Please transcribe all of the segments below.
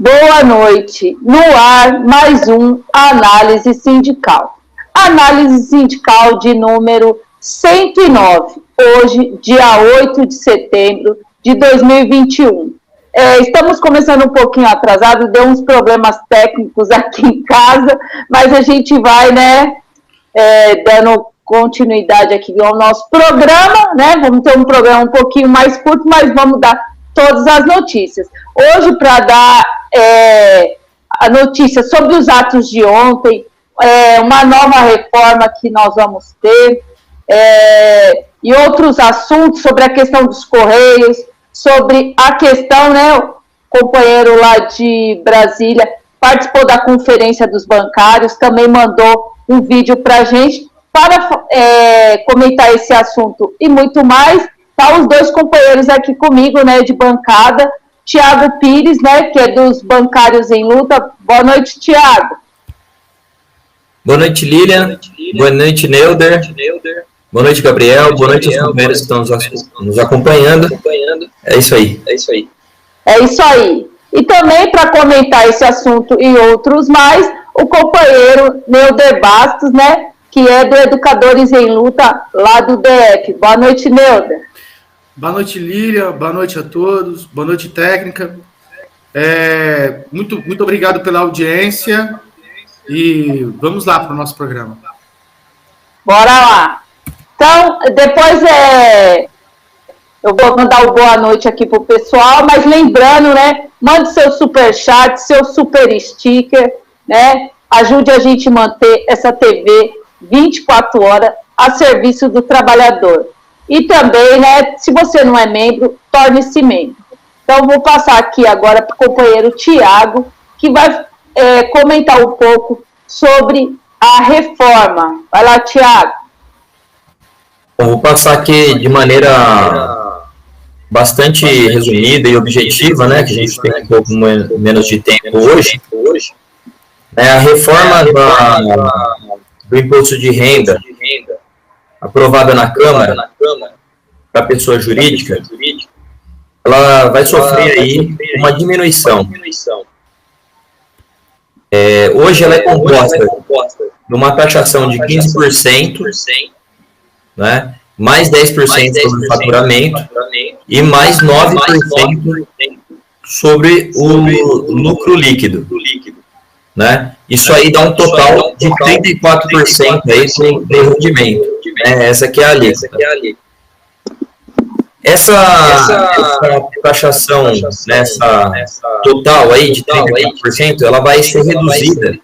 Boa noite. No ar, mais um Análise Sindical. Análise Sindical de número 109. Hoje, dia 8 de setembro de 2021. Estamos começando um pouquinho atrasado, deu uns problemas técnicos aqui em casa, mas a gente vai, dando continuidade aqui ao nosso programa, Vamos ter um programa um pouquinho mais curto, mas vamos dar todas as notícias. Hoje, para dar a notícia sobre os atos de ontem, uma nova reforma que nós vamos ter, e outros assuntos sobre a questão dos Correios, sobre a questão, o companheiro lá de Brasília participou da conferência dos bancários, também mandou um vídeo para a gente, para comentar esse assunto e muito mais. Tá os dois companheiros aqui comigo, de bancada, Tiago Pires, que é dos Bancários em Luta. Boa noite, Tiago. Boa noite, Lilian. Boa noite, Neuder. Boa noite, Gabriel. Boa noite aos companheiros que estão nos acompanhando. É isso aí. É isso aí. E também, para comentar esse assunto e outros mais, o companheiro Neuder Bastos, que é do Educadores em Luta, lá do DF. Boa noite, Neuder. Boa noite, Lília. Boa noite a todos. Boa noite, técnica. Muito obrigado pela audiência. E vamos lá para o nosso programa. Bora lá. Então, depois eu vou mandar o boa noite aqui para o pessoal, mas lembrando, mande seu superchat, seu super sticker, ajude a gente a manter essa TV 24 horas a serviço do trabalhador. E também, se você não é membro, torne-se membro. Então, vou passar aqui agora para o companheiro Tiago, que vai comentar um pouco sobre a reforma. Vai lá, Tiago. Vou passar aqui de maneira bastante resumida e objetiva, que a gente tem um pouco menos de tempo hoje. A reforma do imposto de renda aprovada na Câmara para a pessoa jurídica, ela vai sofrer aí uma diminuição. Hoje ela é composta de uma taxação de 15%, mais 10% sobre o faturamento e mais 9% sobre o lucro líquido. Isso aí dá um total de 34% aí de rendimento. Essa aqui é a alíquota. Essa taxação nessa total aí de 34%, ela vai ser reduzida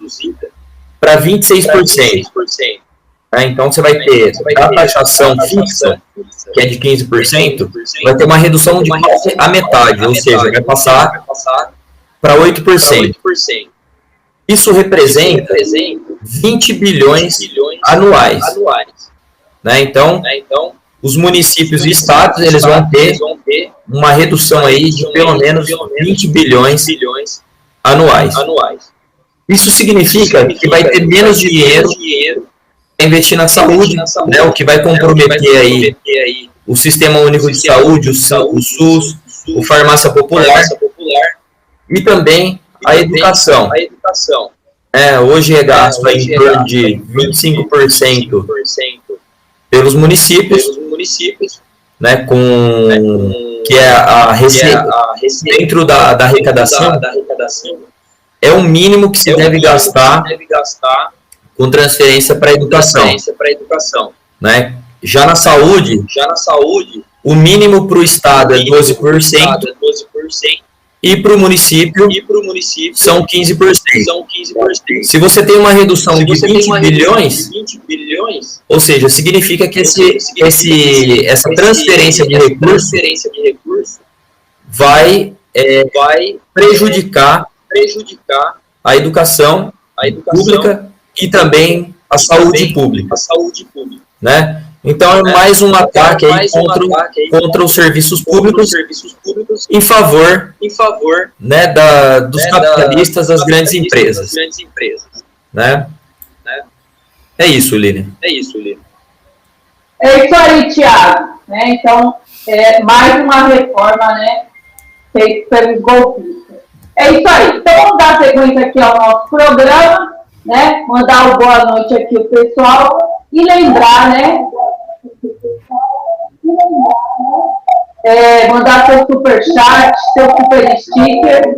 para 26%. Então, você vai ter a taxação fixa, que é de 15%, vai ter uma redução de quase a metade, ou seja, vai passar para 8%. Isso representa 20 bilhões anuais. Então, os municípios e estados, eles vão ter uma redução aí de pelo menos 20 bilhões anuais. Isso significa que vai ter menos dinheiro para investir na saúde, o que vai comprometer aí o Sistema Único de Saúde, o SUS, o Farmácia Popular e também a educação. Hoje é gasto em torno de 25% pelos municípios, que é a receita dentro da arrecadação, é o mínimo que se deve gastar com transferência para a educação. Já na saúde, o mínimo para o Estado é 12%, e para o município são 15%. Se você tem uma redução de 20 bilhões, ou seja, significa que essa transferência de recursos vai prejudicar a educação pública e também a saúde pública. Então, é mais um ataque aí contra os serviços públicos em favor dos capitalistas, das grandes empresas. É isso, Lilian. É isso aí, Tiago. Então, mais uma reforma feita pelos golpistas. É isso aí. Então, vamos dar sequência aqui ao nosso programa, né? Mandar uma boa noite aqui ao pessoal e lembrar, né? Mandar seu superchat, seu super sticker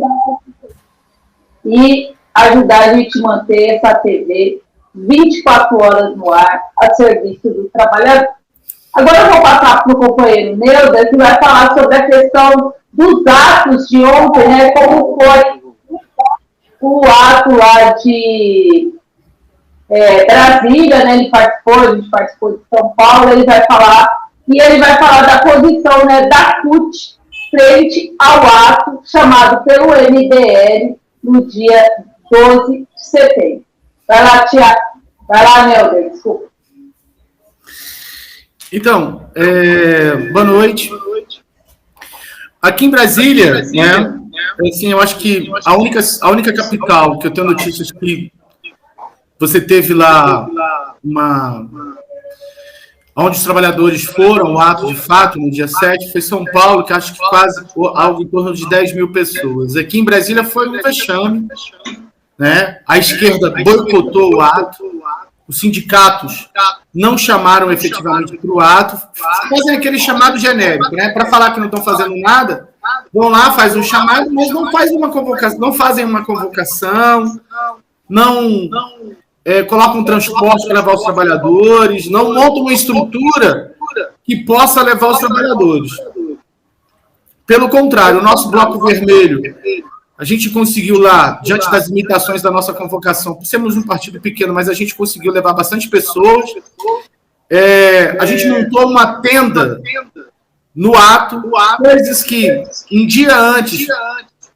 e ajudar a gente a manter essa TV 24 horas no ar a serviço do trabalhador. Agora eu vou passar para o companheiro Neuda, que vai falar sobre a questão dos atos de ontem, né? Como foi o ato lá de Brasília, né? A gente participou de São Paulo, ele vai falar da posição, né, da CUT frente ao ato chamado pelo MDL no dia 12 de setembro. Vai lá, Tiago. Vai lá, Neuda, desculpa. Então, boa noite. Aqui em Brasília, né, assim, eu acho que a única capital que eu tenho notícias que você teve lá onde os trabalhadores foram, o ato de fato, no dia 7, foi São Paulo, que acho que quase algo em torno de 10 mil pessoas. Aqui em Brasília foi um vexame, né? A esquerda boicotou o ato, os sindicatos não chamaram efetivamente para o ato, fazem aquele chamado genérico, né? Para falar que não estão fazendo nada, vão lá, fazem um chamado, mas não fazem uma convocação, não colocam um transporte para levar os trabalhadores, não montam uma estrutura que possa levar os trabalhadores. Pelo contrário, o nosso Bloco Vermelho, a gente conseguiu lá, diante das limitações da nossa convocação, por sermos um partido pequeno, mas a gente conseguiu levar bastante pessoas. A gente montou uma tenda no ato, coisas que, um dia antes,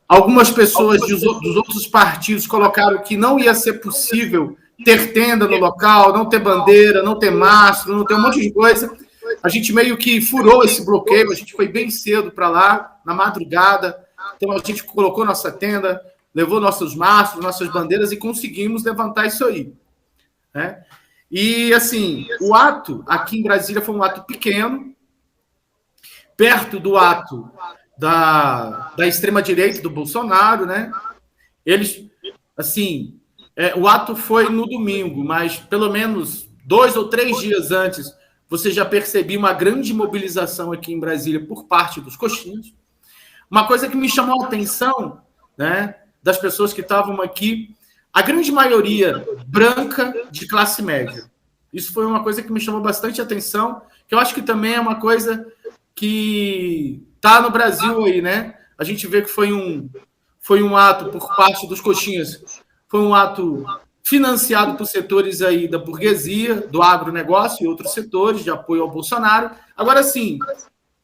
algumas pessoas dos outros partidos colocaram que não ia ser possível ter tenda no local, não ter bandeira, não ter mastro, não ter um monte de coisa. A gente meio que furou esse bloqueio, a gente foi bem cedo para lá, na madrugada. Então, a gente colocou nossa tenda, levou nossos mastros, nossas bandeiras e conseguimos levantar isso aí. Né? E, assim, o ato aqui em Brasília foi um ato pequeno, perto do ato da extrema-direita, do Bolsonaro, né? Eles, assim, o ato foi no domingo, mas pelo menos 2 ou 3 dias antes, você já percebia uma grande mobilização aqui em Brasília por parte dos coxinhos. Uma coisa que me chamou a atenção, né, das pessoas que estavam aqui, a grande maioria branca de classe média. Isso foi uma coisa que me chamou bastante atenção, que eu acho que também é uma coisa que está no Brasil aí, né? A gente vê que foi um ato por parte dos coxinhas, foi um ato financiado por setores aí da burguesia, do agronegócio e outros setores de apoio ao Bolsonaro. Agora, sim,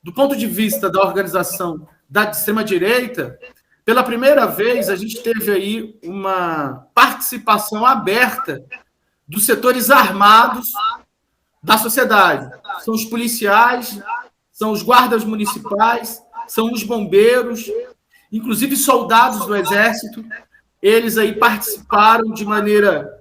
do ponto de vista da organização da extrema-direita, pela primeira vez a gente teve aí uma participação aberta dos setores armados da sociedade. São os policiais, são os guardas municipais, são os bombeiros, inclusive soldados do Exército. Eles aí participaram de maneira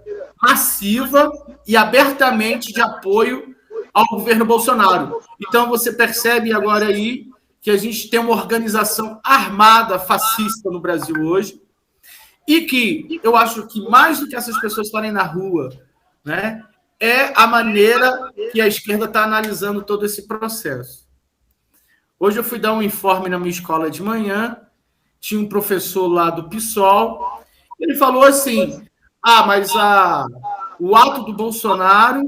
massiva e abertamente de apoio ao governo Bolsonaro. Então, você percebe agora aí que a gente tem uma organização armada fascista no Brasil hoje e que eu acho que mais do que essas pessoas estarem na rua, né, é a maneira que a esquerda está analisando todo esse processo. Hoje eu fui dar um informe na minha escola de manhã, tinha um professor lá do PSOL, ele falou assim, mas o ato do Bolsonaro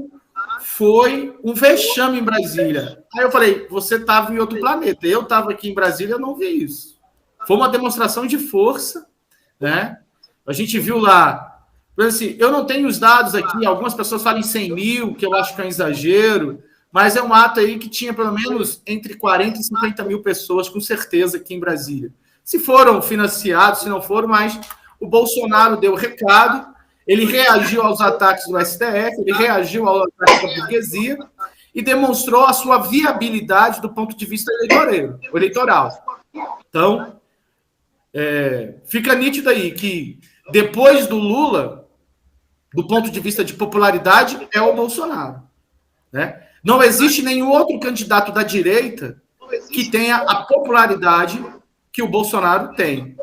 foi um vexame em Brasília. Aí eu falei, você estava em outro planeta. Eu estava aqui em Brasília e não vi isso. Foi uma demonstração de força, né? A gente viu lá. Assim, eu não tenho os dados aqui, algumas pessoas falam em 100 mil, que eu acho que é um exagero, mas é um ato aí que tinha pelo menos entre 40 e 50 mil pessoas, com certeza, aqui em Brasília. Se foram financiados, se não foram, mas o Bolsonaro deu recado, ele reagiu aos ataques do STF, ele reagiu aos ataques da burguesia e demonstrou a sua viabilidade do ponto de vista eleitoral. Então, fica nítido aí que depois do Lula, do ponto de vista de popularidade, é o Bolsonaro. Né? Não existe nenhum outro candidato da direita que tenha a popularidade que o Bolsonaro tem.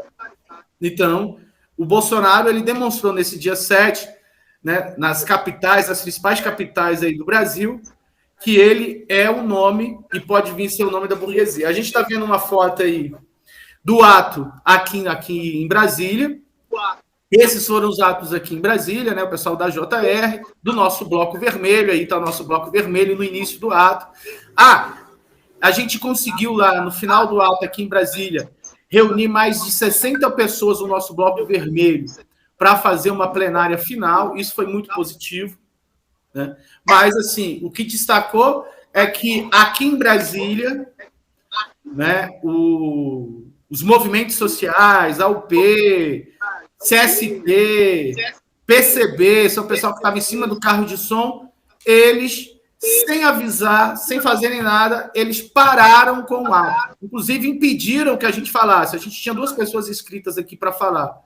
Então, o Bolsonaro ele demonstrou nesse dia 7, né, nas capitais, nas principais capitais aí do Brasil, que ele é o nome e pode vir ser o nome da burguesia. A gente está vendo uma foto aí do ato aqui em Brasília. Esses foram os atos aqui em Brasília, né? O pessoal da JR, do nosso Bloco Vermelho, aí está o nosso Bloco Vermelho no início do ato. A gente conseguiu lá, no final do ato aqui em Brasília, reunir mais de 60 pessoas no nosso Bloco Vermelho para fazer uma plenária final. Isso foi muito positivo, né? Mas, assim, o que destacou é que aqui em Brasília, né, os movimentos sociais, a UP, CST, PCB, são o pessoal que estava em cima do carro de som, eles, sem avisar, sem fazerem nada, eles pararam com o ato. Inclusive, impediram que a gente falasse. A gente tinha 2 pessoas inscritas aqui para falar,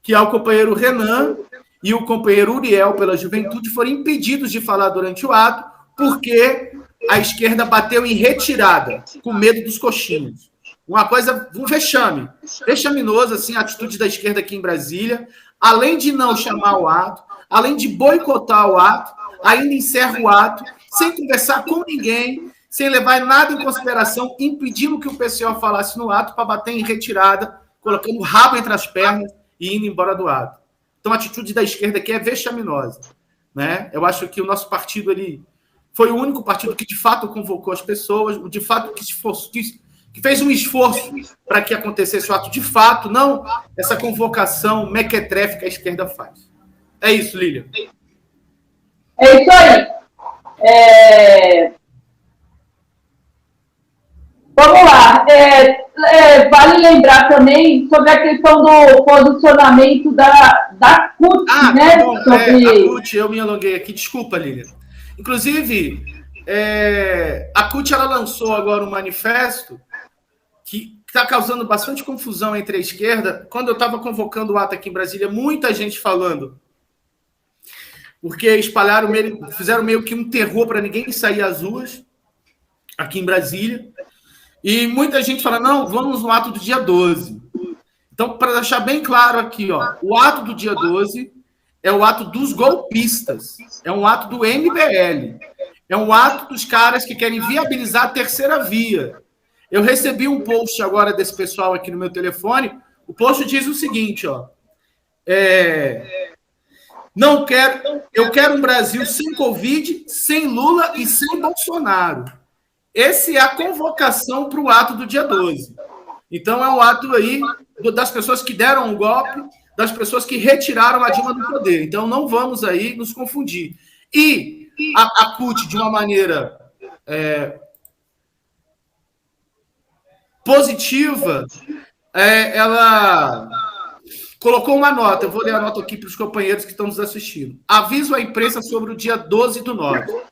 que é o companheiro Renan e o companheiro Uriel, pela Juventude, foram impedidos de falar durante o ato, porque a esquerda bateu em retirada, com medo dos coxinhos. Uma coisa, um vexame, vexaminoso, assim, a atitude da esquerda aqui em Brasília, além de não chamar o ato, além de boicotar o ato, ainda encerra o ato, sem conversar com ninguém, sem levar nada em consideração, impedindo que o PCO falasse no ato para bater em retirada, colocando o rabo entre as pernas e indo embora do ato. Então, a atitude da esquerda aqui é vexaminosa, né? Eu acho que o nosso partido ele foi o único partido que, de fato, convocou as pessoas, de fato, que fez um esforço para que acontecesse o ato de fato, não essa convocação mequetrefe que a esquerda faz. É isso, Lília. É isso aí. Vamos lá. Vale lembrar também sobre a questão do posicionamento da CUT, né? Bom, a CUT, eu me alonguei aqui. Desculpa, Lília. Inclusive, a CUT ela lançou agora um manifesto que está causando bastante confusão entre a esquerda. Quando eu estava convocando o ato aqui em Brasília, muita gente falando, porque fizeram meio que um terror para ninguém sair às ruas aqui em Brasília. E muita gente fala, não, vamos no ato do dia 12. Então, para deixar bem claro aqui, ó, o ato do dia 12 é o ato dos golpistas, é um ato do MBL, é um ato dos caras que querem viabilizar a terceira via. Eu recebi um post agora desse pessoal aqui no meu telefone. O post diz o seguinte, ó. Eu quero um Brasil sem Covid, sem Lula e sem Bolsonaro. Essa é a convocação para o ato do dia 12. Então, é um ato aí das pessoas que deram o golpe, das pessoas que retiraram a Dilma do poder. Então, não vamos aí nos confundir. E a CUT, de uma maneira positiva, ela colocou uma nota. Eu vou ler a nota aqui para os companheiros que estão nos assistindo. Aviso à imprensa sobre o dia 12/9.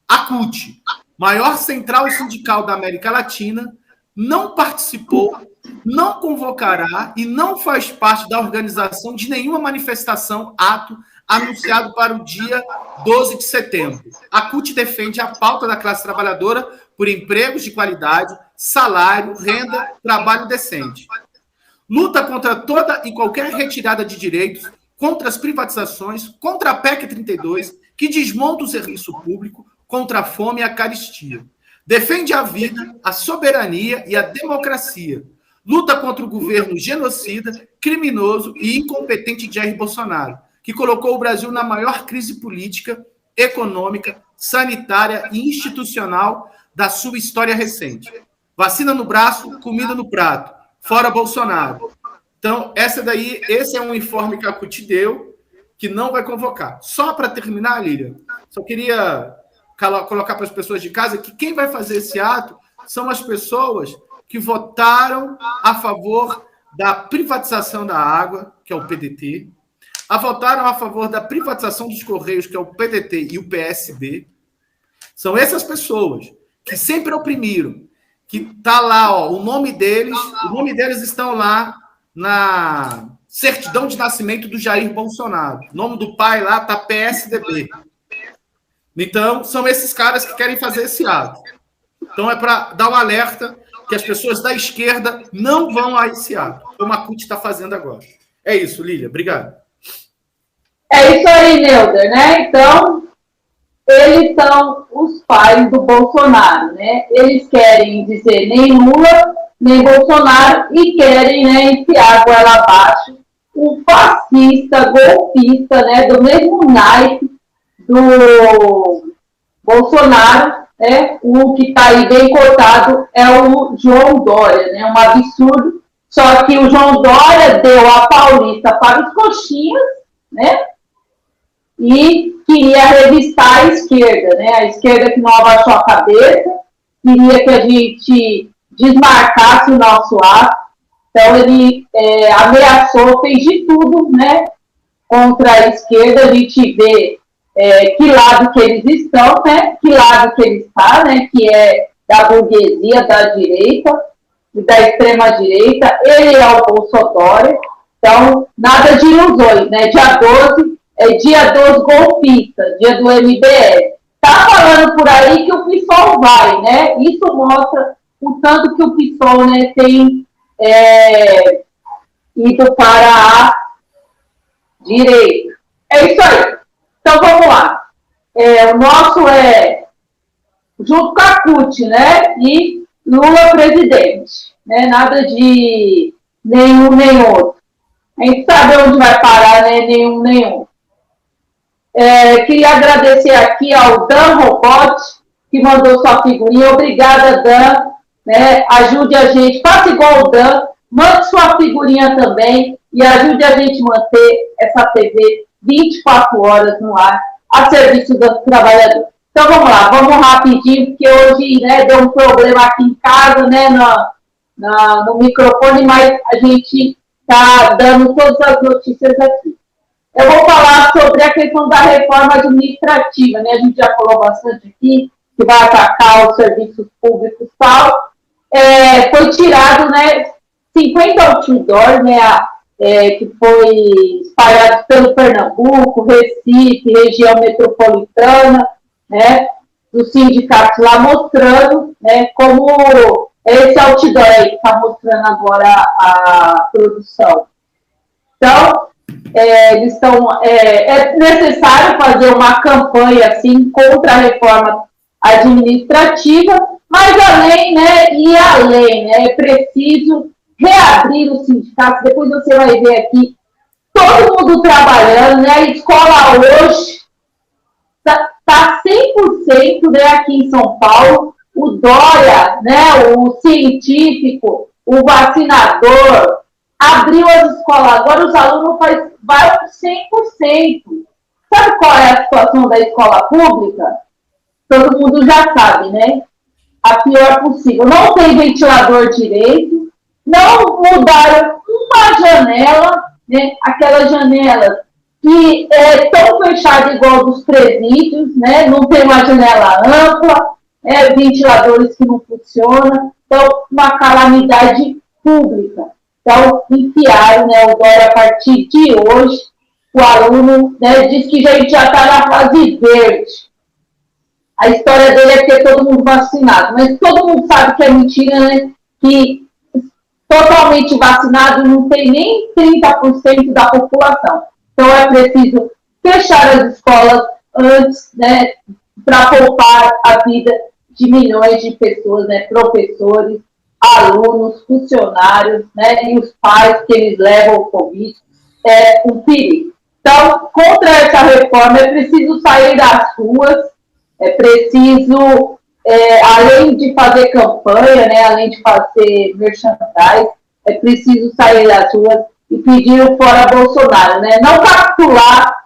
A CUT, maior central sindical da América Latina, não participou, não convocará e não faz parte da organização de nenhuma manifestação, ato anunciado para o dia 12 de setembro. A CUT defende a pauta da classe trabalhadora por empregos de qualidade, salário, renda, trabalho decente. Luta contra toda e qualquer retirada de direitos, contra as privatizações, contra a PEC 32, que desmonta o serviço público, contra a fome e a carestia. Defende a vida, a soberania e a democracia. Luta contra o governo genocida, criminoso e incompetente de Jair Bolsonaro, que colocou o Brasil na maior crise política, econômica, sanitária e institucional da sua história recente. Vacina no braço, comida no prato. Fora Bolsonaro. Então, esse é um informe que a CUT deu, que não vai convocar. Só para terminar, Lília, só queria colocar para as pessoas de casa que quem vai fazer esse ato são as pessoas que votaram a favor da privatização da água, que é o PDT, votaram a favor da privatização dos Correios, que é o PDT e o PSB. São essas pessoas que sempre oprimiram, que está lá, ó, o nome deles estão lá na certidão de nascimento do Jair Bolsonaro. O nome do pai lá está PSDB. Então, são esses caras que querem fazer esse ato. Então, é para dar um alerta que as pessoas da esquerda não vão a esse ato, como a CUT está fazendo agora. É isso, Lília. Obrigado. É isso aí, Neuder, né? Então, eles são os pais do Bolsonaro, né? Eles querem dizer nem Lula, nem Bolsonaro e querem, né, enfiar a goela abaixo um fascista, golpista, né, do mesmo naipe do Bolsonaro, né? O que está aí bem cotado é o João Dória, né? Um absurdo. Só que o João Dória deu a Paulista para os coxinhas, né? E queria revistar a esquerda, né? A esquerda que não abaixou a cabeça, queria que a gente desmarcasse o nosso ato. Então, ele ameaçou, fez de tudo, né, contra a esquerda. A gente vê que lado que eles estão, né, que lado que ele está, né, que é da burguesia, da direita e da extrema-direita. Ele é o Bolsonaro. Então, nada de ilusões, né? Dia 12 é dia dos golpistas, dia do MBL. Tá falando por aí que o PSOL vai, né? Isso mostra o tanto que o PSOL, né, tem ido para a direita. É isso aí. Então, vamos lá. O nosso é junto com a CUT, né? E Lula presidente. Né? Nada de nenhum nem outro. A gente sabe onde vai parar, né? Nenhum nem outro. Queria agradecer aqui ao Dan Robot, que mandou sua figurinha. Obrigada, Dan. Né? Ajude a gente, faça igual o Dan, mande sua figurinha também e ajude a gente a manter essa TV 24 horas no ar, a serviço dos trabalhadores. Então vamos lá, vamos rapidinho, porque hoje, né, deu um problema aqui em casa, né, no microfone, mas a gente está dando todas as notícias aqui. Eu vou falar sobre a questão da reforma administrativa, né? A gente já falou bastante aqui, que vai atacar os serviços públicos e tal. Foi tirado, né, 50 outdoors, né, que foi espalhado pelo Pernambuco, Recife, região metropolitana, né, dos sindicatos lá mostrando, né, como esse outdoor aí que está mostrando agora a produção. Então, eles estão, é necessário fazer uma campanha assim contra a reforma administrativa, mas além, né, e além, né, é preciso reabrir os sindicatos. Depois você vai ver aqui todo mundo trabalhando, né, a escola hoje está 100%, né, aqui em São Paulo. O Dória, né, o científico, o vacinador, abriu as escolas. Agora os alunos vai 100%. Sabe qual é a situação da escola pública? Todo mundo já sabe, né? A pior possível. Não tem ventilador direito, não mudaram uma janela, né? Aquela janela que é tão fechada igual dos presídios, né? Não tem uma janela ampla, ventiladores que não funcionam. Então, uma calamidade pública. Então, enfiaram, né, o Dória a partir de hoje. O aluno, né, diz que a gente já está na fase verde. A história dele é ter todo mundo vacinado, mas todo mundo sabe que é mentira, né? Que totalmente vacinado não tem nem 30% da população. Então é preciso fechar as escolas antes, né? Para poupar a vida de milhões de pessoas, né? Professores, alunos, funcionários, né? E os pais que eles levam o Covid. É um perigo. Então, contra essa reforma, é preciso sair das ruas. É preciso, além de fazer campanha, né, além de fazer merchandising, é preciso sair das ruas e pedir o fora Bolsonaro, né? Não capitular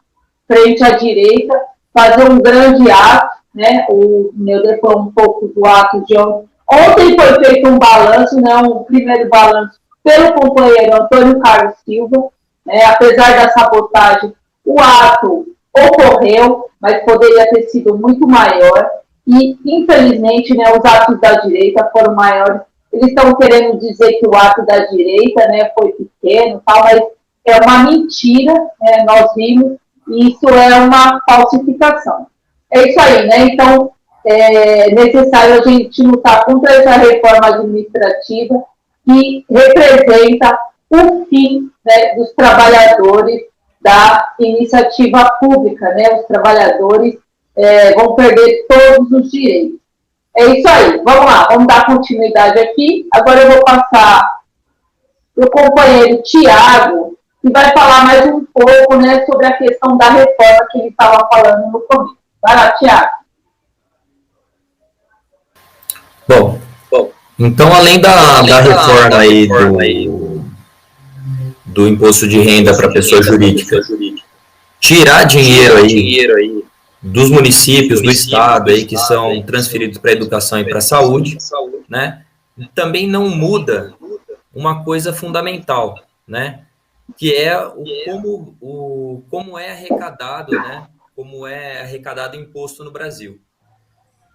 frente à direita, fazer um grande ato, né? O Neuder falou um pouco do ato de ontem. Ontem foi feito um balanço, né, um primeiro balanço pelo companheiro Antônio Carlos Silva, né? Apesar da sabotagem, o ato ocorreu, mas poderia ter sido muito maior e, infelizmente, né, os atos da direita foram maiores. Eles estão querendo dizer que o ato da direita, né, foi pequeno, tal, mas é uma mentira, né, nós vimos, e isso é uma falsificação. É isso aí, né? Então, é necessário a gente lutar contra essa reforma administrativa que representa o fim, né, dos trabalhadores da iniciativa pública, né? Os trabalhadores vão perder todos os direitos. É isso aí, vamos lá, vamos dar continuidade aqui. Agora eu vou passar para o companheiro Tiago, que vai falar mais um pouco, né, sobre a questão da reforma que ele estava falando no começo. Vai lá, Tiago. Bom, então além da reforma aí do imposto de renda para pessoa jurídica, tirar dinheiro aí dos municípios, do estado aí que são transferidos para a educação e para a saúde, né? Também não muda uma coisa fundamental, né? Que é como é arrecadado, né? Como é arrecadado imposto no Brasil.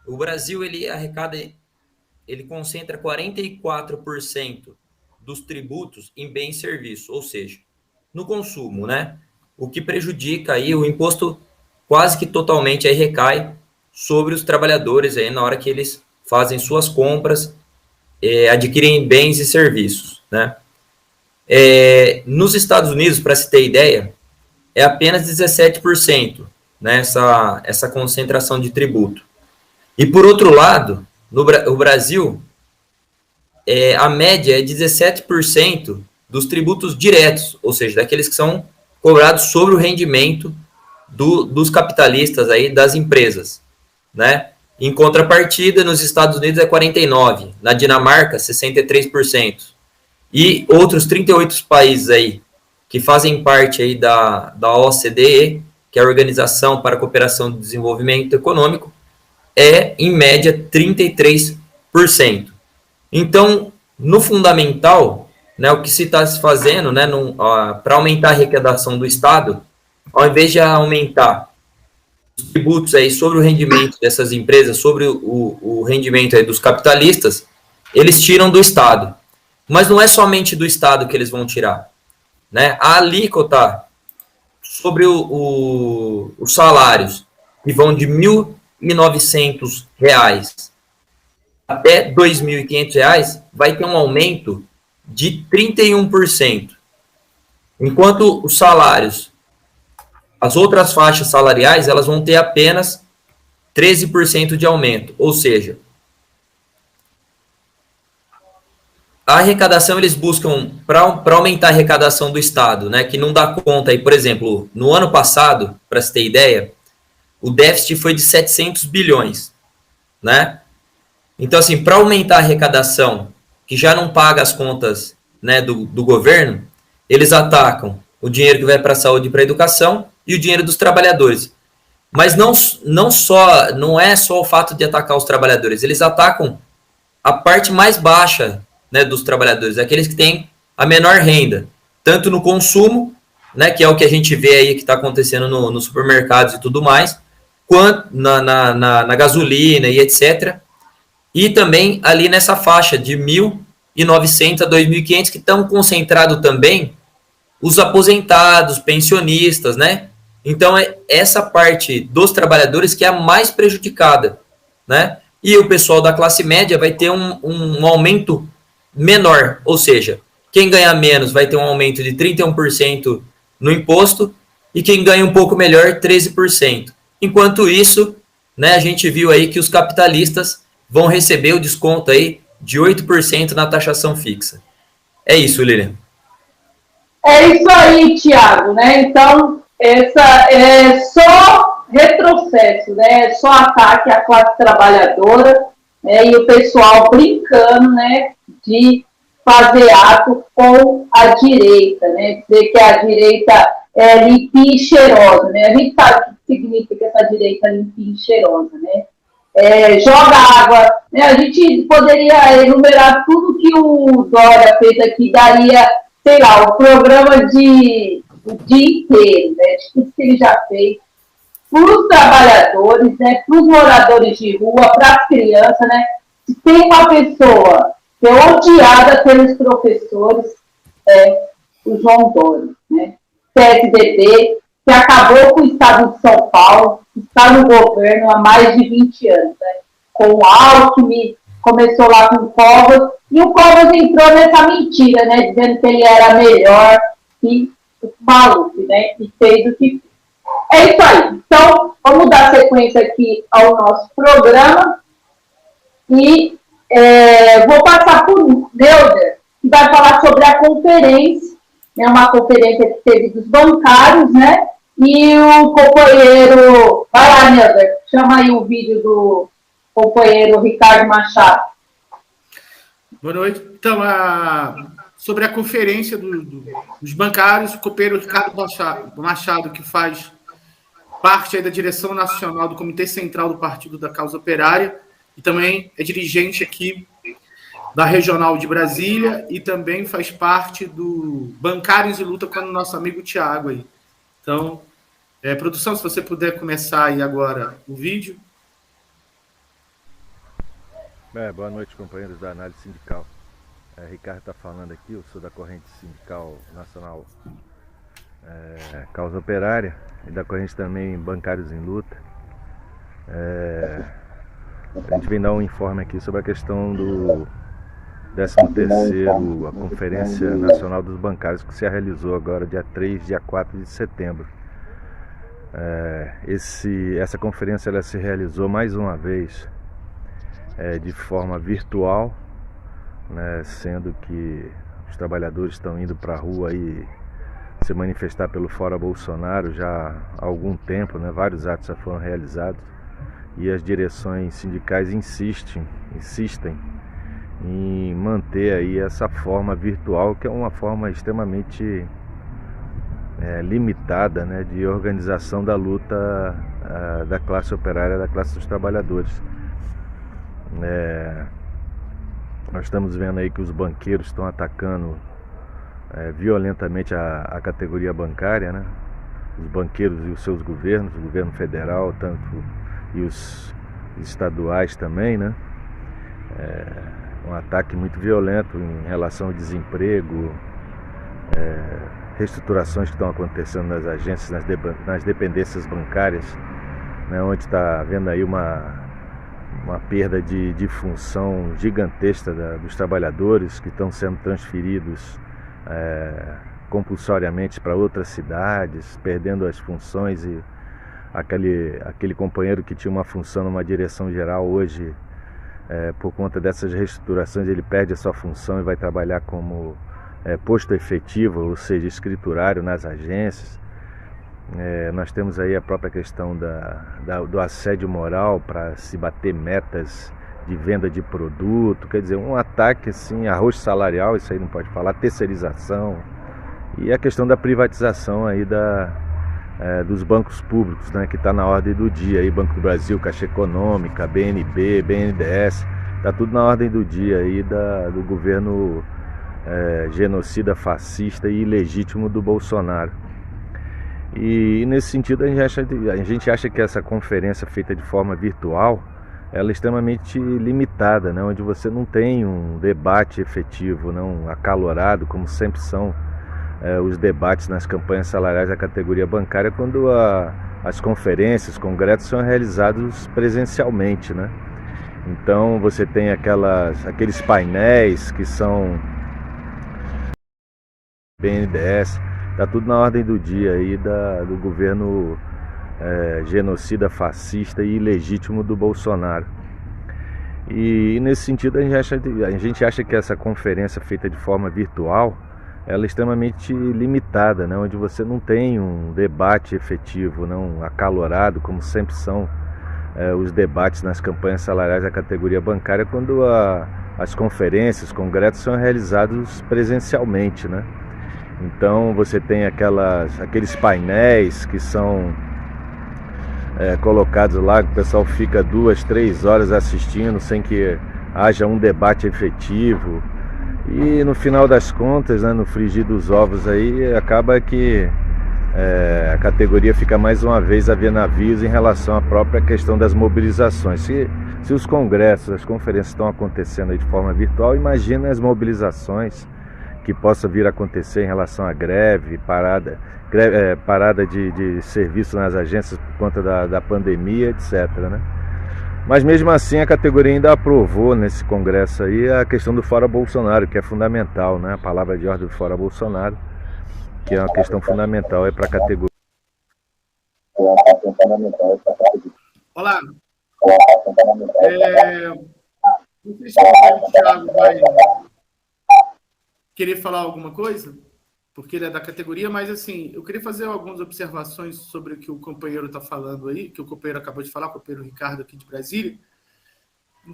O Brasil ele concentra 44% dos tributos em bens e serviços, ou seja, no consumo, né? O que prejudica aí o imposto quase que totalmente aí recai sobre os trabalhadores aí na hora que eles fazem suas compras, adquirem bens e serviços, né? Nos Estados Unidos, para se ter ideia, é apenas 17%, né, essa concentração de tributo. E por outro lado, o Brasil, a média é 17% dos tributos diretos, ou seja, daqueles que são cobrados sobre o rendimento dos capitalistas aí, das empresas, né? Em contrapartida, nos Estados Unidos é 49%, na Dinamarca 63%, e outros 38 países aí que fazem parte aí da OCDE, que é a Organização para a Cooperação e Desenvolvimento Econômico, em média 33%. Então, no fundamental, né, o que se está se fazendo, né, para aumentar a arrecadação do Estado, ao invés de aumentar os tributos aí sobre o rendimento dessas empresas, sobre o rendimento aí dos capitalistas, eles tiram do Estado. Mas não é somente do Estado que eles vão tirar, né? A alíquota sobre os salários, que vão de R$ 1.900 até R$ 2.500, vai ter um aumento de 31%. Enquanto os salários, as outras faixas salariais, elas vão ter apenas 13% de aumento. Ou seja, a arrecadação, eles buscam, para aumentar a arrecadação do Estado, né, que não dá conta. Aí, por exemplo, no ano passado, para se ter ideia, o déficit foi de 700 bilhões, né? Então, assim, para aumentar a arrecadação, que já não paga as contas, né, do governo, eles atacam o dinheiro que vai para a saúde e para a educação e o dinheiro dos trabalhadores. Mas não é só o fato de atacar os trabalhadores, eles atacam a parte mais baixa, né, dos trabalhadores, aqueles que têm a menor renda, tanto no consumo, né, que é o que a gente vê aí que está acontecendo nos supermercados e tudo mais, quanto na gasolina e etc. E também ali nessa faixa de 1.900 a 2.500, que estão concentrados também os aposentados, pensionistas, né? Então, essa parte dos trabalhadores que é a mais prejudicada, né? E o pessoal da classe média vai ter um aumento menor, ou seja, quem ganha menos vai ter um aumento de 31% no imposto e quem ganha um pouco melhor, 13%. Enquanto isso, né, a gente viu aí que os capitalistas vão receber o desconto aí de 8% na taxação fixa. É isso, Lilian. É isso aí, Tiago, né? Então, essa é só retrocesso, né? É só ataque à classe trabalhadora, né? E o pessoal brincando, né, de fazer ato com a direita, né? Dizer que a direita é limpinha e cheirosa, né? A gente sabe o que significa essa direita limpinha e cheirosa, né? Joga água, né? A gente poderia enumerar tudo que o Dória fez aqui, daria, sei lá, o programa o dia inteiro, né? De tudo que ele já fez para os trabalhadores, né? Para os moradores de rua, para as crianças, né? Se tem uma pessoa que é odiada pelos professores, o João Dória, né? PSDB, que acabou com o estado de São Paulo, está no governo há mais de 20 anos, né? Com o Alckmin, começou lá com o Covas, e o Covas entrou nessa mentira, né? Dizendo que ele era melhor que o Maluf, né? E fez o que fez. É isso aí. Então, vamos dar sequência aqui ao nosso programa. E vou passar para o Neuder, que vai falar sobre a conferência, né? Uma conferência que teve dos bancários, né? E o companheiro... Vai lá, Neuder, chama aí o vídeo do companheiro Ricardo Machado. Boa noite. Então, sobre a conferência dos bancários, o companheiro Ricardo Machado, que faz parte aí da direção nacional do Comitê Central do Partido da Causa Operária, e também é dirigente aqui da Regional de Brasília, e também faz parte do Bancários e Luta com o nosso amigo Tiago aí. Então, produção, se você puder começar aí agora o vídeo. Boa noite, companheiros da Análise Sindical. Ricardo está falando aqui, eu sou da Corrente Sindical Nacional Causa Operária e da corrente também Bancários em Luta. A gente vem dar um informe aqui sobre a questão do 13º, a Conferência Nacional dos Bancários, que se realizou agora dia 3, dia 4 de setembro. Essa conferência ela se realizou mais uma vez de forma virtual, né, sendo que os trabalhadores estão indo para a rua aí se manifestar pelo Fora Bolsonaro já há algum tempo, né, vários atos já foram realizados e as direções sindicais insistem em manter aí essa forma virtual, que é uma forma extremamente limitada, né, de organização da luta da classe operária, da classe dos trabalhadores. Nós estamos vendo aí que os banqueiros estão atacando violentamente a categoria bancária, né? Os banqueiros e os seus governos, o governo federal e os estaduais também, né? Um ataque muito violento em relação ao desemprego, reestruturações que estão acontecendo nas agências, nas dependências bancárias, né? Onde está havendo aí uma perda de função gigantesca dos trabalhadores que estão sendo transferidos compulsoriamente para outras cidades, perdendo as funções, e aquele companheiro que tinha uma função numa direção geral hoje, por conta dessas reestruturações, ele perde a sua função e vai trabalhar como posto efetivo, ou seja, escriturário nas agências. Nós temos aí a própria questão do assédio moral para se bater metas de venda de produto, quer dizer, um ataque assim, arroz salarial, isso aí não pode falar, terceirização, e a questão da privatização aí dos bancos públicos, né, que está na ordem do dia, aí, Banco do Brasil, Caixa Econômica, BNB, BNDES, está tudo na ordem do dia aí do governo genocida, fascista e ilegítimo do Bolsonaro. E nesse sentido a gente acha que essa conferência feita de forma virtual, ela é extremamente limitada, né? Onde você não tem um debate efetivo, não acalorado, como sempre são os debates nas campanhas salariais da categoria bancária, quando as conferências, congressos são realizados presencialmente, né? Então você tem aqueles painéis que são BNDES, está tudo na ordem do dia aí do governo genocida, fascista e ilegítimo do Bolsonaro. E nesse sentido a gente acha que essa conferência feita de forma virtual, ela é extremamente limitada, né? Onde você não tem um debate efetivo, não acalorado, como sempre são os debates nas campanhas salariais da categoria bancária, quando as conferências, congressos são realizados presencialmente, né? Então você tem aqueles painéis que são colocados lá, que o pessoal fica 2, 3 horas assistindo sem que haja um debate efetivo, e no final das contas, né, no frigir dos ovos aí, acaba que a categoria fica mais uma vez a ver navios em relação à própria questão das mobilizações. Se os congressos, as conferências estão acontecendo aí de forma virtual, imagina as mobilizações que possa vir a acontecer em relação à greve, parada de serviço nas agências por conta da pandemia, etc., né? Mas mesmo assim a categoria ainda aprovou nesse congresso aí a questão do fora Bolsonaro, que é fundamental, né? A palavra de ordem do fora Bolsonaro, que é uma questão fundamental para a categoria. Olá. Não sei se o Thiago vai querer falar alguma coisa, porque ele é da categoria, mas assim, eu queria fazer algumas observações sobre o que o companheiro está falando aí, que o companheiro acabou de falar, o companheiro Ricardo aqui de Brasília.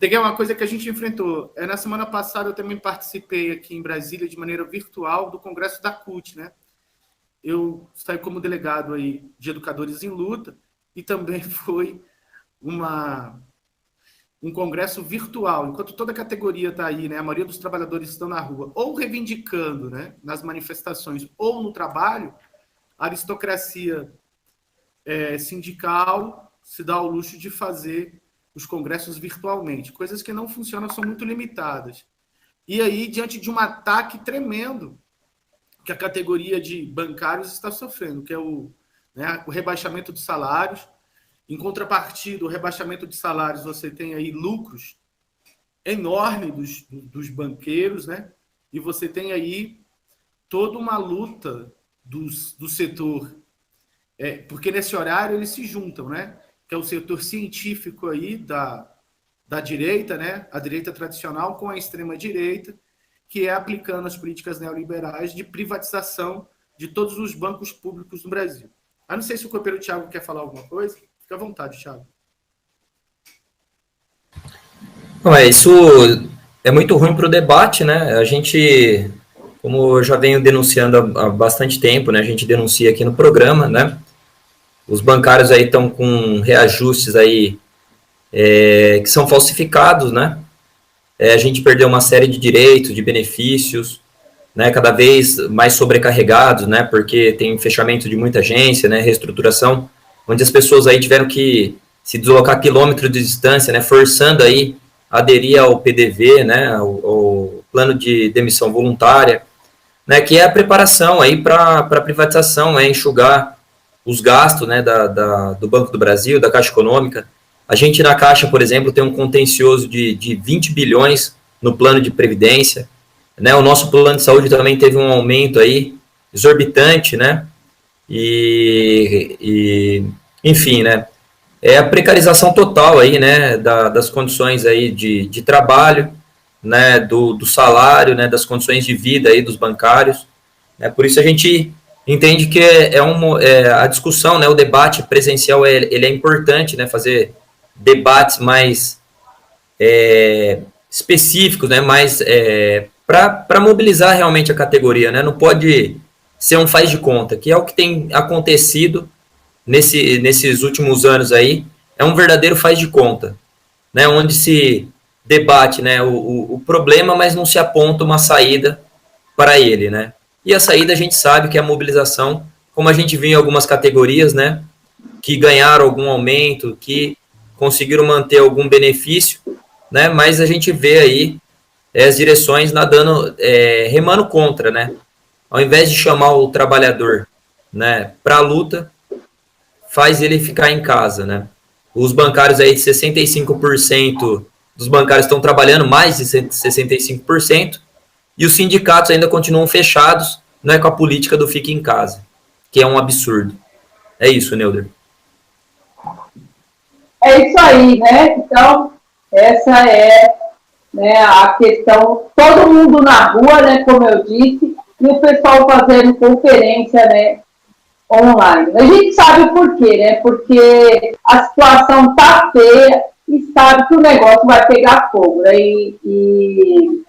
É uma coisa que a gente enfrentou. Na semana passada eu também participei aqui em Brasília de maneira virtual do congresso da CUT, né? Eu saí como delegado aí de Educadores em Luta e também foi um congresso virtual, enquanto toda a categoria está aí, né? A maioria dos trabalhadores estão na rua, ou reivindicando, né, nas manifestações, ou no trabalho, a aristocracia sindical se dá ao luxo de fazer os congressos virtualmente. Coisas que não funcionam, são muito limitadas. E aí, diante de um ataque tremendo que a categoria de bancários está sofrendo, que é o rebaixamento dos salários. Em contrapartida, o rebaixamento de salários, você tem aí lucros enormes dos banqueiros, né? E você tem aí toda uma luta do setor, porque nesse horário eles se juntam, né? Que é o setor científico aí da direita, né? A direita tradicional com a extrema-direita, que é aplicando as políticas neoliberais de privatização de todos os bancos públicos no Brasil. Não sei se o companheiro Thiago quer falar alguma coisa. Fica à vontade, Thiago. Isso é muito ruim para o debate, né? A gente, como eu já venho denunciando há bastante tempo, né? A gente denuncia aqui no programa, né? Os bancários aí estão com reajustes aí que são falsificados, né? A gente perdeu uma série de direitos, de benefícios, né? Cada vez mais sobrecarregados, né? Porque tem fechamento de muita agência, né? Reestruturação, onde as pessoas aí tiveram que se deslocar quilômetros de distância, né, forçando aí a aderir ao PDV, né, ao plano de demissão voluntária, né, que é a preparação aí para a privatização, enxugar os gastos, né, do Banco do Brasil, da Caixa Econômica. A gente na Caixa, por exemplo, tem um contencioso de 20 bilhões no plano de previdência, né, o nosso plano de saúde também teve um aumento aí exorbitante, né, enfim, né, a precarização total aí, né, das condições aí de trabalho, né, do salário, né, das condições de vida aí dos bancários, né, por isso a gente entende que a discussão, né, o debate presencial, ele é importante, né, fazer debates mais específicos, né, mais para mobilizar realmente a categoria, né, não pode ser um faz de conta, que é o que tem acontecido nesses últimos anos aí, é um verdadeiro faz de conta, né, onde se debate, né, o problema, mas não se aponta uma saída para ele, né, e a saída a gente sabe que é a mobilização, como a gente viu em algumas categorias, né, que ganharam algum aumento, que conseguiram manter algum benefício, né, mas a gente vê aí as direções nadando, remando contra, né, ao invés de chamar o trabalhador, né, para a luta, faz ele ficar em casa, né. Os bancários aí, 65% dos bancários estão trabalhando, mais de 65%, e os sindicatos ainda continuam fechados, não com a política do fique em casa, que é um absurdo. É isso, Neuder. É isso aí, né? Então, essa é, né, a questão, todo mundo na rua, né, como eu disse, e o pessoal fazendo conferência, né, online. A gente sabe por quê, né? Porque a situação tá feia e sabe que o negócio vai pegar fogo, né? E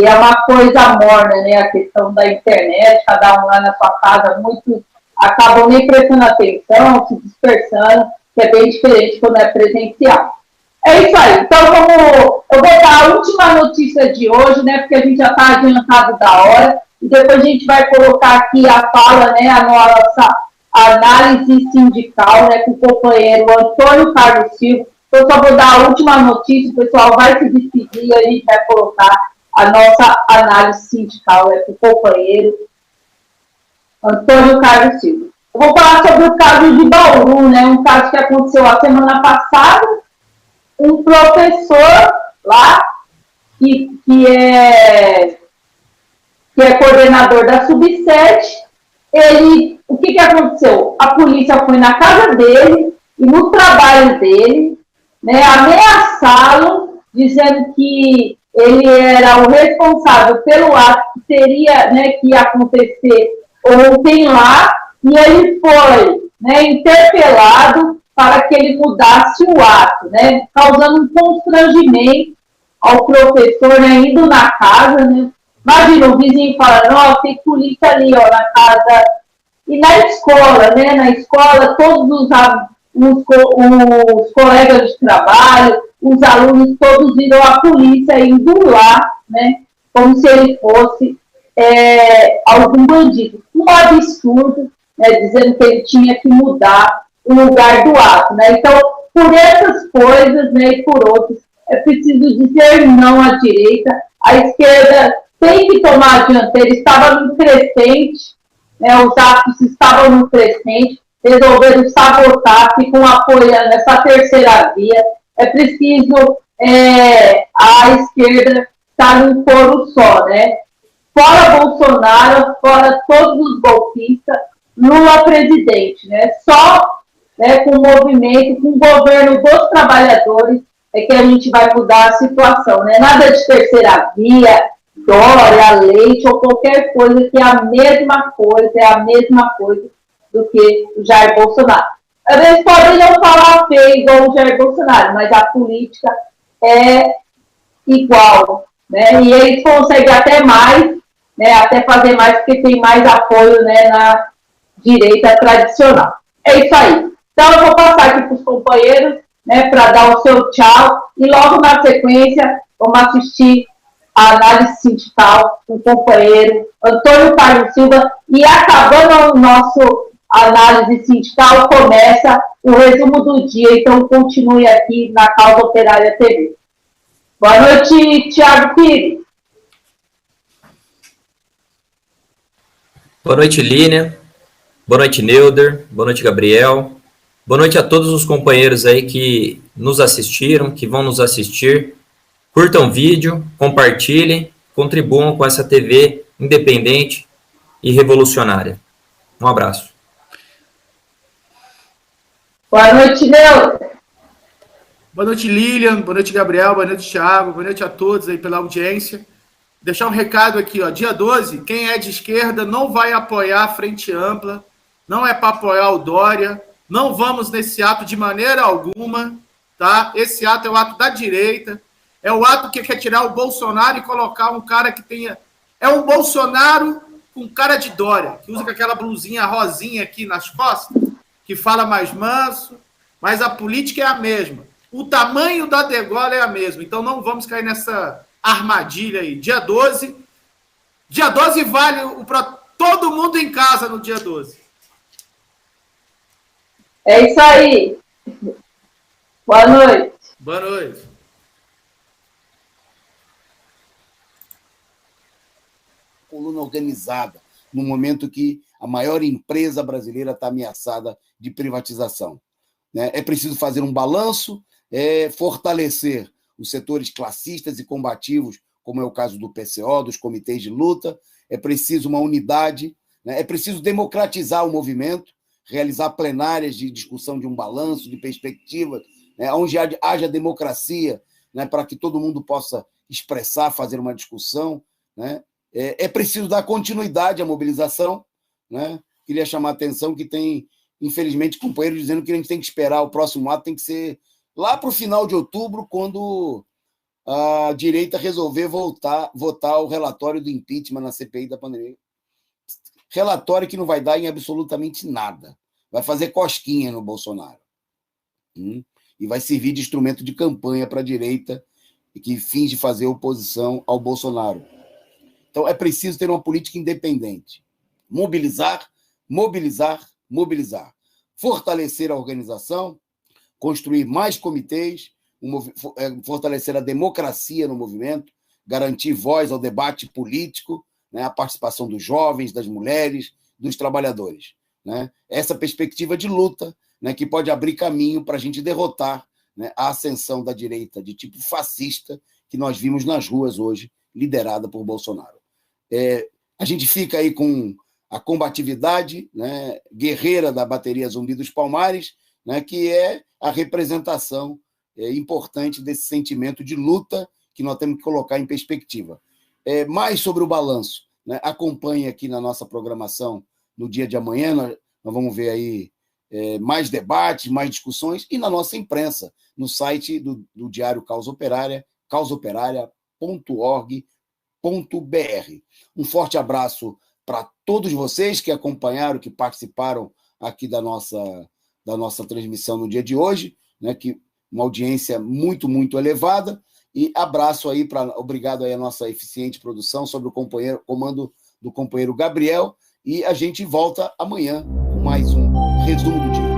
é uma coisa morna, né? A questão da internet, cada um lá na sua casa, muitos acabam nem prestando atenção, se dispersando, que é bem diferente quando é presencial. É isso aí. Então, eu vou dar a última notícia de hoje, né? Porque a gente já está adiantado da hora. E depois a gente vai colocar aqui a fala, né, a nossa análise sindical, né, com o companheiro Antônio Carlos Silva. Eu só vou dar a última notícia, o pessoal vai se despedir e a gente vai colocar a nossa análise sindical com o companheiro Antônio Carlos Silva. Eu vou falar sobre o caso de Bauru, né? Um caso que aconteceu a semana passada. Um professor lá, que é coordenador da Sub7, o que aconteceu? A polícia foi na casa dele e no trabalho dele, né, ameaçá-lo, dizendo que ele era o responsável pelo ato que teria, né, que ia acontecer ontem lá, e ele foi, né, interpelado para que ele mudasse o ato, né, causando um constrangimento ao professor, né, indo na casa, né. Imagina, o vizinho falando, ó, tem polícia ali, ó, na casa. E na escola, né, na escola, todos os colegas de trabalho, os alunos, todos viram a polícia indo lá, né, como se ele fosse algum bandido. Um absurdo, né, dizendo que ele tinha que mudar o lugar do ato, né. Então, por essas coisas, né, e por outras, é preciso dizer não à direita. A esquerda tem que tomar a dianteira, estava no crescente, né, os atos estavam no crescente, resolveram sabotar, ficam apoiando essa terceira via. É preciso a esquerda estar num coro só, né? Fora Bolsonaro, fora todos os golpistas, Lula presidente, né? Só, né, com o movimento, com o governo dos trabalhadores é que a gente vai mudar a situação, né? Nada de terceira via, Dória, Leite ou qualquer coisa que é a mesma coisa do que o Jair Bolsonaro. Às vezes podem não falar feio igual o Jair Bolsonaro, mas a política é igual, né? E eles conseguem até mais, né? Até fazer mais porque tem mais apoio, né, na direita tradicional. É isso aí. Então eu vou passar aqui para os companheiros, né, para dar o seu tchau e logo na sequência vamos assistir a análise sindical com o companheiro Antônio Carlos Silva, e acabando o nosso análise sindical, começa o resumo do dia, então continue aqui na Causa Operária TV. Boa noite, Thiago Pires. Boa noite, Línia. Boa noite, Neuder. Boa noite, Gabriel. Boa noite a todos os companheiros aí que nos assistiram, que vão nos assistir. Curtam o vídeo, compartilhem, contribuam com essa TV independente e revolucionária. Um abraço. Boa noite, Neuder. Boa noite, Lilian. Boa noite, Gabriel. Boa noite, Thiago. Boa noite a todos aí pela audiência. Deixar um recado aqui, ó. Dia 12, quem é de esquerda não vai apoiar a Frente Ampla, não é para apoiar o Dória, não vamos nesse ato de maneira alguma, tá? Esse ato é o ato da direita. É o ato que quer tirar o Bolsonaro e colocar um cara que tenha... É um Bolsonaro com cara de Dória, que usa aquela blusinha rosinha aqui nas costas, que fala mais manso, mas a política é a mesma. O tamanho da degola é a mesma. Então não vamos cair nessa armadilha aí. Dia 12 vale para todo mundo em casa no dia 12. É isso aí. Boa noite. Boa noite. Coluna organizada, no momento que a maior empresa brasileira está ameaçada de privatização. É preciso fazer um balanço, fortalecer os setores classistas e combativos, como é o caso do PCO, dos comitês de luta. É preciso uma unidade, é preciso democratizar o movimento, realizar plenárias de discussão de um balanço, de perspectiva, onde haja democracia, para que todo mundo possa expressar, fazer uma discussão. É preciso dar continuidade à mobilização. Queria chamar a atenção que tem, infelizmente, companheiros dizendo que a gente tem que esperar o próximo ato, tem que ser lá para o final de outubro, quando a direita resolver votar o relatório do impeachment na CPI da pandemia. Relatório que não vai dar em absolutamente nada. Vai fazer cosquinha no Bolsonaro. E vai servir de instrumento de campanha para a direita que finge fazer oposição ao Bolsonaro. Então, é preciso ter uma política independente. Mobilizar, mobilizar, mobilizar. Fortalecer a organização, construir mais comitês, fortalecer a democracia no movimento, garantir voz ao debate político, né, a participação dos jovens, das mulheres, dos trabalhadores. Né? Essa perspectiva de luta, né, que pode abrir caminho para a gente derrotar, né, a ascensão da direita de tipo fascista que nós vimos nas ruas hoje, liderada por Bolsonaro. A gente fica aí com a combatividade, né, guerreira da bateria Zumbi dos Palmares, né, que é a representação importante desse sentimento de luta que nós temos que colocar em perspectiva. Mais sobre o balanço, né, acompanhe aqui na nossa programação no dia de amanhã, nós vamos ver aí mais debates, mais discussões, e na nossa imprensa, no site do Diário Causa Operária, causaoperaria.org.br. Um forte abraço para todos vocês que acompanharam, que participaram aqui da nossa transmissão no dia de hoje, né, que uma audiência muito, muito elevada, e abraço aí, obrigado aí à nossa eficiente produção, sob o comando do companheiro Gabriel, e a gente volta amanhã com mais um resumo do dia.